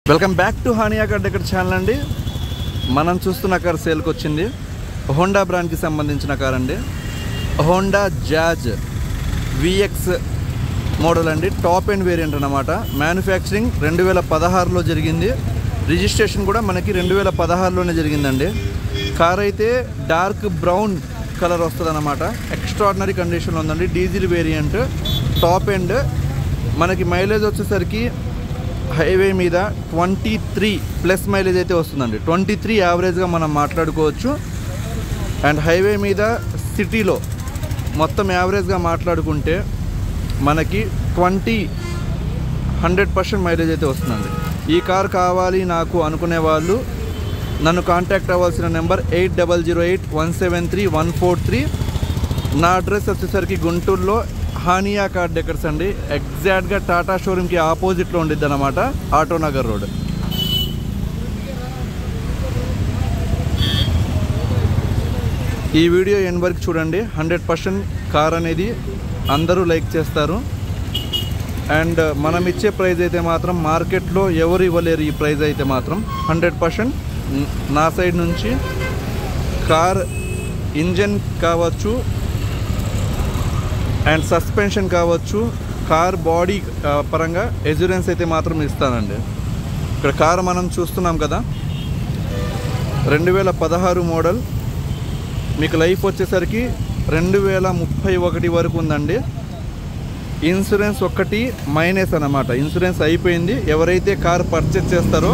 Welcome back to Hania car decor channel అండి. మనం చూస్తున్న కార్ సేల్కి వచ్చింది. హోండా బ్రాండ్కి సంబంధించిన కార్ అండి. హోండా జాజ్ విఎక్స్ మోడల్ అండి. టాప్ ఎండ్ వేరియంట్ అన్నమాట. మ్యానుఫ్యాక్చరింగ్ 2016లో జరిగింది. రిజిస్ట్రేషన్ కూడా మనకి 2016లోనే జరిగిందండి. కార్ అయితే డార్క్ బ్రౌన్ కలర్ వస్తుంది అన్నమాట. ఎక్స్ట్రాడినరీ కండిషన్లో ఉందండి. Diesel variant, top end. మనకి మైలేజ్ వచ్చేసరికి హైవే మీద 23+ మైలేజ్ అయితే వస్తుందండి. 23 యావరేజ్గా మనం మాట్లాడుకోవచ్చు. అండ్ హైవే మీద సిటీలో మొత్తం యావరేజ్గా మాట్లాడుకుంటే మనకి 100% మైలేజ్ అయితే వస్తుందండి. ఈ కార్ కావాలి నాకు అనుకునే వాళ్ళు నన్ను కాంటాక్ట్ అవ్వాల్సిన నెంబర్ 8008173143. నా అడ్రస్ వచ్చేసరికి గుంటూరులో హానియా కార్ డెకర్స్ అండి. ఎగ్జాక్ట్గా టాటా షోరూమ్కి ఆపోజిట్లో ఉండిద్ది అన్నమాట, ఆటోనగర్ రోడ్. ఈ వీడియో ఎండ్ వరకు చూడండి. 100% కార్ అనేది అందరూ లైక్ చేస్తారు. అండ్ మనం ఇచ్చే ప్రైస్ అయితే మాత్రం మార్కెట్లో ఎవరు ఇవ్వలేరు. ఈ ప్రైస్ అయితే మాత్రం 100% నా సైడ్ నుంచి. కార్ ఇంజన్ కావచ్చు అండ్ సస్పెన్షన్ కావచ్చు, కార్ బాడీ పరంగా ఎష్యూరెన్స్ అయితే మాత్రం ఇస్తానండి. ఇక్కడ కార్ మనం చూస్తున్నాం కదా, 2016 మోడల్. మీకు లైఫ్ వచ్చేసరికి 2031 వరకు ఉందండి. ఇన్సూరెన్స్ ఒక్కటి మైనస్ అన్నమాట. ఇన్సూరెన్స్ అయిపోయింది. ఎవరైతే కార్ పర్చేస్ చేస్తారో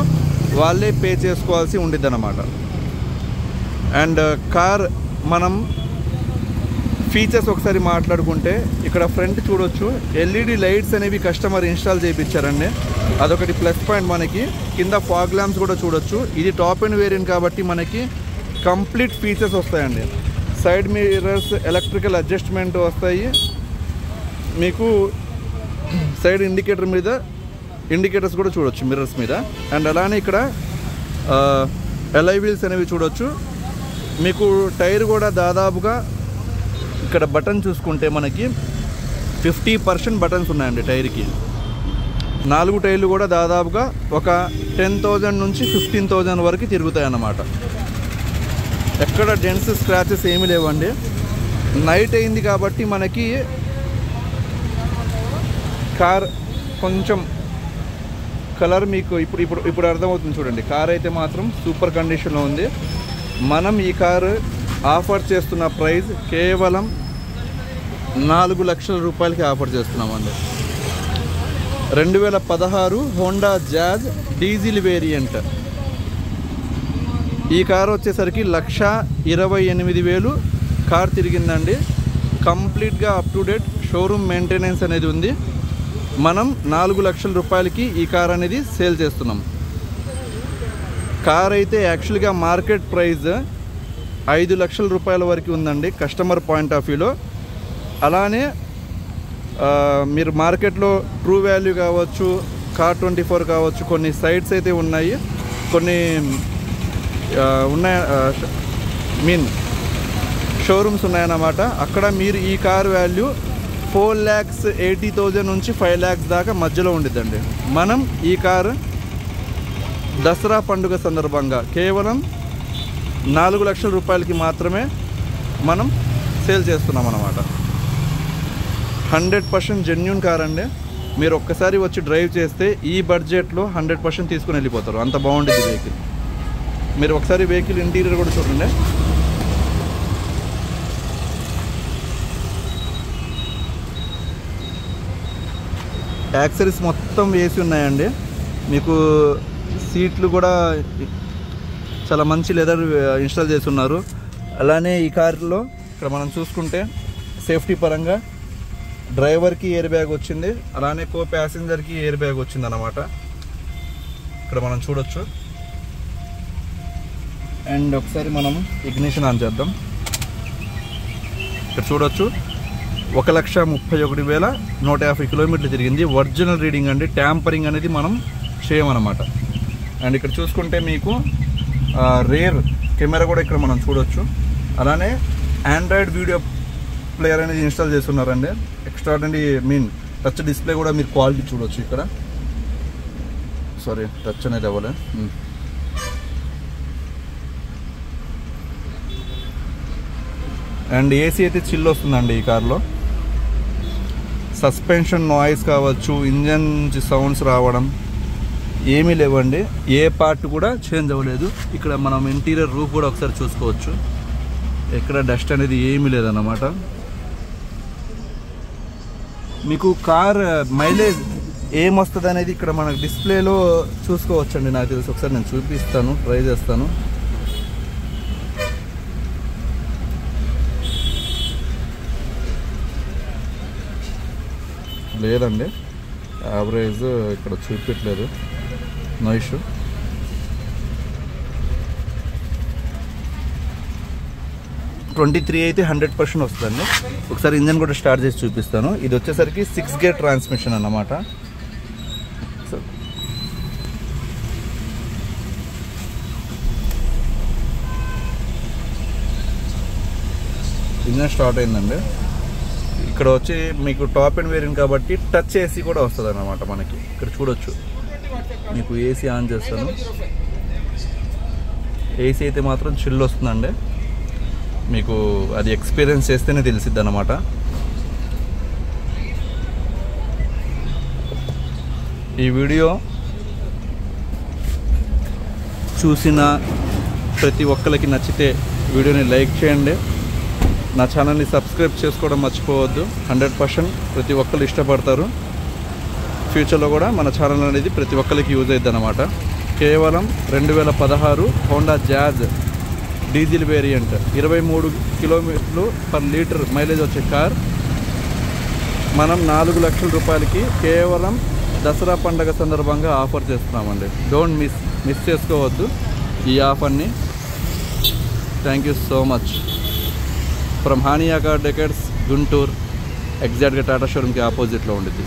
వాళ్ళే పే చేసుకోవాల్సి ఉండిద్ది అన్నమాట. అండ్ కార్ మనం ఫీచర్స్ ఒకసారి మాట్లాడుకుంటే ఇక్కడ ఫ్రంట్ చూడొచ్చు. ఎల్ఈడి లైట్స్ అనేవి కస్టమర్ ఇన్స్టాల్ చేయించారండి. అదొకటి ప్లస్ పాయింట్ మనకి. కింద ఫాగ్ ల్యాంప్స్ కూడా చూడొచ్చు. ఇది టాప్ ఎండ్ వేరియంట్ కాబట్టి మనకి కంప్లీట్ ఫీచర్స్ వస్తాయండి. సైడ్ మిర్రర్స్, ఎలక్ట్రికల్ అడ్జస్ట్మెంట్ వస్తాయి. మీకు సైడ్ ఇండికేటర్ మీద ఇండికేటర్స్ కూడా చూడొచ్చు మిర్రర్స్ మీద. అండ్ అలానే ఇక్కడ ఎలాయ్ వీల్స్ అనేవి చూడొచ్చు. మీకు టైర్ కూడా దాదాపుగా ఇక్కడ బటన్ చూసుకుంటే మనకి 50% బటన్స్ ఉన్నాయండి టైర్కి. 4 టైర్లు కూడా దాదాపుగా ఒక 10,000 నుంచి 15,000 వరకు తిరుగుతాయి అన్నమాట. ఎక్కడ డెన్స్, స్క్రాచెస్ ఏమీ లేవండి. నైట్ అయింది కాబట్టి మనకి కార్ కొంచెం కలర్ మీకు ఇప్పుడు అర్థమవుతుంది చూడండి. కార్ అయితే మాత్రం సూపర్ కండిషన్లో ఉంది. మనం ఈ కారు ఆఫర్ చేస్తున్న ప్రైస్ కేవలం 4 లక్షల రూపాయలకి ఆఫర్ చేస్తున్నామండి. 2016 హోండా జాజ్ డీజిల్ వేరియంట్. ఈ కారు వచ్చేసరికి 1,28,000 కార్ తిరిగిందండి. కంప్లీట్గా up to date showroom maintenance అనేది ఉంది. మనం 4 లక్షల రూపాయలకి ఈ కార్ అనేది సేల్ చేస్తున్నాం. కార్ అయితే యాక్చువల్గా మార్కెట్ ప్రైస్ 5 లక్షల రూపాయల వరకు ఉందండి కస్టమర్ పాయింట్ ఆఫ్ వ్యూలో. అలానే మీరు మార్కెట్లో ట్రూ వాల్యూ కావచ్చు, కార్ 24 కావచ్చు, కొన్ని సైట్స్ అయితే ఉన్నాయి, కొన్ని షోరూమ్స్ ఉన్నాయన్నమాట. అక్కడ మీరు ఈ కార్ వాల్యూ 4,80,000 నుంచి 5 lakhs దాకా మధ్యలో ఉండిద్దండి. మనం ఈ కారు దసరా పండుగ సందర్భంగా కేవలం 4 లక్షల రూపాయలకి మాత్రమే మనం సేల్ చేస్తున్నాం అన్నమాట. 100% జెన్యూన్ కార్ అండి. మీరు ఒక్కసారి వచ్చి డ్రైవ్ చేస్తే ఈ బడ్జెట్లో 100% తీసుకుని వెళ్ళిపోతారు. అంత బాగుండేది వెహికల్. మీరు ఒకసారి వెహికల్ ఇంటీరియర్ కూడా చూడండి. యాక్సరీస్ మొత్తం వేసి ఉన్నాయండి. మీకు సీట్లు కూడా చాలా మంచి లెదర్ ఇన్స్టాల్ చేసి ఉన్నారు. అలానే ఈ కార్లో ఇక్కడ మనం చూసుకుంటే సేఫ్టీ పరంగా డ్రైవర్కి ఎయిర్ బ్యాగ్ వచ్చింది. అలానే కో ప్యాసింజర్కి ఎయిర్ బ్యాగ్ వచ్చింది అన్నమాట. ఇక్కడ మనం చూడొచ్చు. అండ్ ఒకసారి మనం ఇగ్నిషన్ ఆన్ చేద్దాం. ఇక్కడ చూడొచ్చు 1,31,150 కిలోమీటర్లు తిరిగింది. ఒరిజినల్ రీడింగ్ అండి. ట్యాంపరింగ్ అనేది మనం చేయమన్నమాట. అండ్ ఇక్కడ చూసుకుంటే మీకు రేర్ కెమెరా కూడా ఇక్కడ మనం చూడొచ్చు. అలానే ఆండ్రాయిడ్ వీడియో ప్లేయర్ అనేది ఇన్స్టాల్ చేస్తున్నారండి. ఎక్స్ట్రాడినరీ టచ్ డిస్ప్లే కూడా మీరు క్వాలిటీ చూడొచ్చు ఇక్కడ. సారీ టచ్ అనేది అవ్వలే. అండ్ ఏసీ అయితే చిల్ వస్తుందండి ఈ కార్లో. సస్పెన్షన్ నాయిస్ కావచ్చు, ఇంజన్ నుంచి సౌండ్స్ రావడం ఏమీ లేవండి. ఏ పార్ట్ కూడా చేంజ్ అవ్వలేదు. ఇక్కడ మనం ఇంటీరియర్ రూఫ్ కూడా ఒకసారి చూసుకోవచ్చు. ఎక్కడ డస్ట్ అనేది ఏమీ లేదన్నమాట. మీకు కార్ మైలేజ్ ఏమొస్తుంది అనేది ఇక్కడ మనకు డిస్ప్లేలో చూసుకోవచ్చండి. నాకు తెలిసి ఒకసారి నేను చూపిస్తాను, ట్రై చేస్తాను. లేదండి, యావరేజ్ ఇక్కడ చూపించలేదు. No issue. ట్వంటీ 23 అయితే 100% వస్తుందండి. ఒకసారి ఇంజన్ కూడా స్టార్ట్ చేసి చూపిస్తాను. ఇది వచ్చేసరికి 6 గేర్ ట్రాన్స్మిషన్ అన్నమాట. ఇంజన్ స్టార్ట్ అయిందండి. ఇక్కడ వచ్చి మీకు టాప్ అండ్ వేరియంట్ కాబట్టి టచ్ ఏసీ కూడా వస్తుంది అన్నమాట. మనకి ఇక్కడ చూడొచ్చు. మీకు ఏసీ ఆన్ చేస్తాను. ఏసీ అయితే మాత్రం చిల్ వస్తుందండి. మీకు అది ఎక్స్పీరియన్స్ చేస్తేనే తెలిసిద్ది అన్నమాట. ఈ వీడియో చూసిన ప్రతి ఒక్కరికి నచ్చితే వీడియోని లైక్ చేయండి. నా ఛానల్ని సబ్స్క్రైబ్ చేసుకోవడం మర్చిపోవద్దు. 100% ప్రతి ఒక్కరు ఇష్టపడతారు. ఫ్యూచర్లో కూడా మన ఛానల్ అనేది ప్రతి ఒక్కరికి యూజ్ అవుతుంది అన్నమాట. కేవలం 2016 హోండా జాజ్ డీజిల్ వేరియంట్ 23 km/లీటర్ మైలేజ్ వచ్చే కార్ మనం 4 లక్షల రూపాయలకి కేవలం దసరా పండగ సందర్భంగా ఆఫర్ చేస్తున్నామండి. డోంట్ మిస్ చేసుకోవద్దు ఈ ఆఫర్ని. Thank you so much. From Haniya car decors, Guntur, ఎగ్జాక్ట్గా టాటా షోరూమ్కి ఆపోజిట్లో ఉండిద్ది.